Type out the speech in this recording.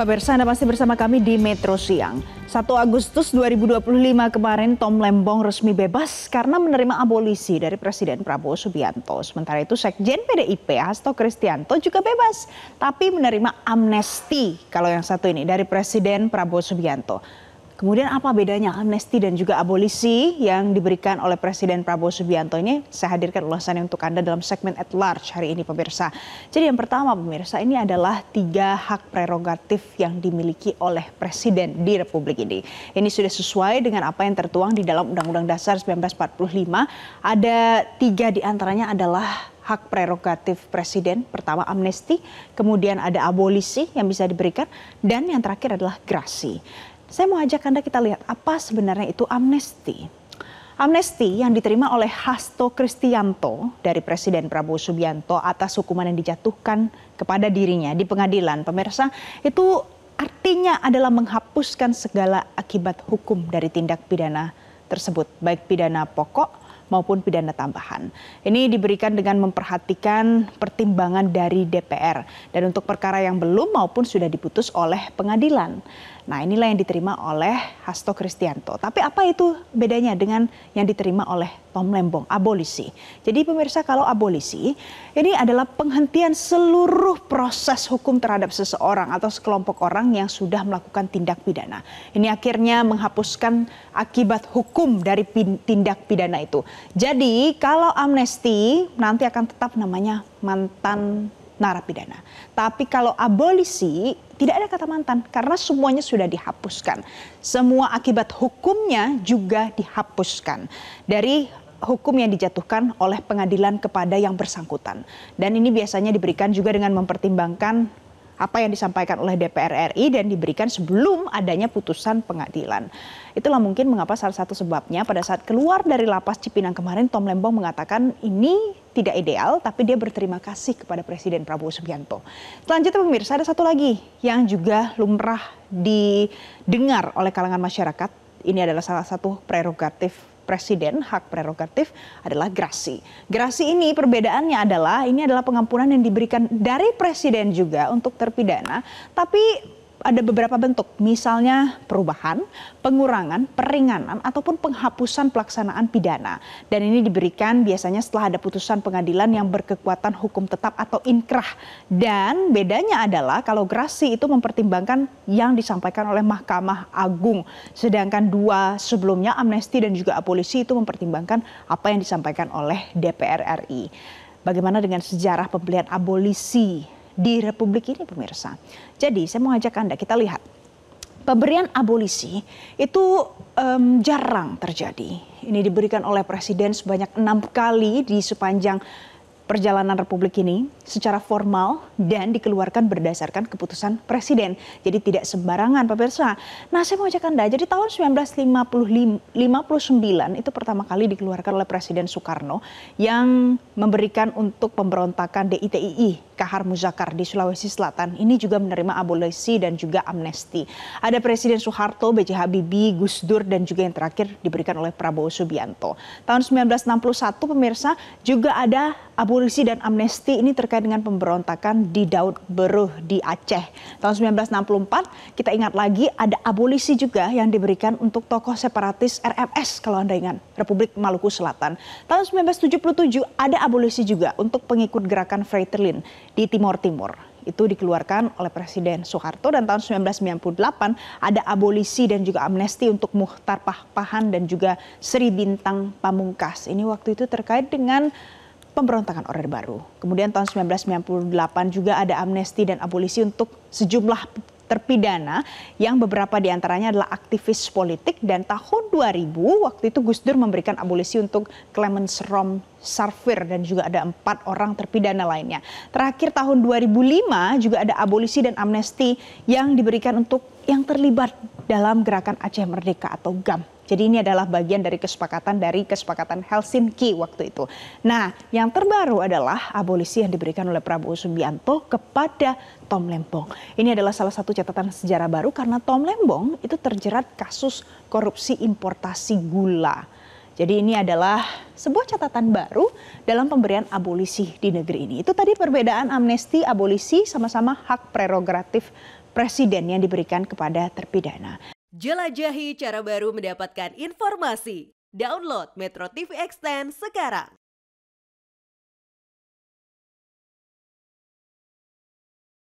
Pemirsa, Anda masih bersama kami di Metro Siang. 1 Agustus 2025 kemarin Tom Lembong resmi bebas karena menerima abolisi dari Presiden Prabowo Subianto. Sementara itu Sekjen PDIP Hasto Kristianto juga bebas, tapi menerima amnesti kalau yang satu ini dari Presiden Prabowo Subianto. Kemudian apa bedanya amnesti dan juga abolisi yang diberikan oleh Presiden Prabowo Subianto ini? Saya hadirkan ulasannya untuk Anda dalam segmen At Large hari ini pemirsa. Jadi yang pertama pemirsa, ini adalah 3 hak prerogatif yang dimiliki oleh Presiden di Republik ini. Ini sudah sesuai dengan apa yang tertuang di dalam Undang-Undang Dasar 1945. Ada 3 diantaranya adalah hak prerogatif Presiden. Pertama amnesti, kemudian ada abolisi yang bisa diberikan, dan yang terakhir adalah grasi. Saya mau ajak Anda kita lihat apa sebenarnya itu amnesti. Amnesti yang diterima oleh Hasto Kristianto dari Presiden Prabowo Subianto atas hukuman yang dijatuhkan kepada dirinya di pengadilan. Pemirsa, itu artinya adalah menghapuskan segala akibat hukum dari tindak pidana tersebut, baik pidana pokok maupun pidana tambahan. Ini diberikan dengan memperhatikan pertimbangan dari DPR dan untuk perkara yang belum maupun sudah diputus oleh pengadilan. Nah, inilah yang diterima oleh Hasto Kristianto. Tapi apa itu bedanya dengan yang diterima oleh Tom Lembong, abolisi? Jadi pemirsa, kalau abolisi ini adalah penghentian seluruh proses hukum terhadap seseorang atau sekelompok orang yang sudah melakukan tindak pidana. Ini akhirnya menghapuskan akibat hukum dari tindak pidana itu. Jadi kalau amnesti nanti akan tetap namanya mantan narapidana. Tapi kalau abolisi tidak ada kata mantan karena semuanya sudah dihapuskan. Semua akibat hukumnya juga dihapuskan dari hukum yang dijatuhkan oleh pengadilan kepada yang bersangkutan. Dan ini biasanya diberikan juga dengan mempertimbangkan apa yang disampaikan oleh DPR RI dan diberikan sebelum adanya putusan pengadilan. Itulah mungkin mengapa salah satu sebabnya pada saat keluar dari lapas Cipinang kemarin Tom Lembong mengatakan ini tidak ideal tapi dia berterima kasih kepada Presiden Prabowo Subianto. Selanjutnya pemirsa, ada satu lagi yang juga lumrah didengar oleh kalangan masyarakat. Ini adalah salah satu prerogatif Presiden, hak prerogatif adalah grasi. Grasi ini perbedaannya adalah ini adalah pengampunan yang diberikan dari Presiden juga untuk terpidana, tapi ada beberapa bentuk, misalnya perubahan, pengurangan, peringanan, ataupun penghapusan pelaksanaan pidana. Dan ini diberikan biasanya setelah ada putusan pengadilan yang berkekuatan hukum tetap atau inkrah. Dan bedanya adalah kalau grasi itu mempertimbangkan yang disampaikan oleh Mahkamah Agung. Sedangkan 2 sebelumnya, amnesti dan juga abolisi itu mempertimbangkan apa yang disampaikan oleh DPR RI. Bagaimana dengan sejarah pemberian abolisi di Republik ini pemirsa? Jadi saya mau ajak Anda kita lihat pemberian abolisi itu jarang terjadi. Ini diberikan oleh Presiden sebanyak 6 kali di sepanjang perjalanan Republik ini secara formal dan dikeluarkan berdasarkan keputusan Presiden. Jadi tidak sembarangan pemirsa. Nah, saya mau ajak Anda, jadi tahun 1959 itu pertama kali dikeluarkan oleh Presiden Soekarno yang memberikan untuk pemberontakan DITII Kahar Muzakar di Sulawesi Selatan. Ini juga menerima abolisi dan juga amnesti. Ada Presiden Soeharto, B.J. Habibie, Gus Dur dan juga yang terakhir diberikan oleh Prabowo Subianto. Tahun 1961 pemirsa juga ada abolisi dan amnesti ini terkait dengan pemberontakan di Daud Beruh di Aceh. Tahun 1964 kita ingat lagi ada abolisi juga yang diberikan untuk tokoh separatis RMS kalau Anda ingat, Republik Maluku Selatan. Tahun 1977 ada abolisi juga untuk pengikut gerakan Fretilin di Timor Timur. Itu dikeluarkan oleh Presiden Soeharto. Dan tahun 1998 ada abolisi dan juga amnesti untuk Muchtar Pahpahan dan juga Sri Bintang Pamungkas. Ini waktu itu terkait dengan pemberontakan Orde Baru. Kemudian tahun 1998 juga ada amnesti dan abolisi untuk sejumlah terpidana yang beberapa diantaranya adalah aktivis politik. Dan tahun 2000 waktu itu Gus Dur memberikan abolisi untuk Clemens Rom Sarfir dan juga ada 4 orang terpidana lainnya. Terakhir tahun 2005 juga ada abolisi dan amnesti yang diberikan untuk yang terlibat dalam gerakan Aceh Merdeka atau GAM. Jadi ini adalah bagian dari kesepakatan Helsinki waktu itu. Nah, yang terbaru adalah abolisi yang diberikan oleh Prabowo Subianto kepada Tom Lembong. Ini adalah salah satu catatan sejarah baru karena Tom Lembong itu terjerat kasus korupsi importasi gula. Jadi ini adalah sebuah catatan baru dalam pemberian abolisi di negeri ini. Itu tadi perbedaan amnesti, abolisi sama-sama hak prerogatif presiden yang diberikan kepada terpidana. Jelajahi cara baru mendapatkan informasi. Download Metro TV Extend sekarang.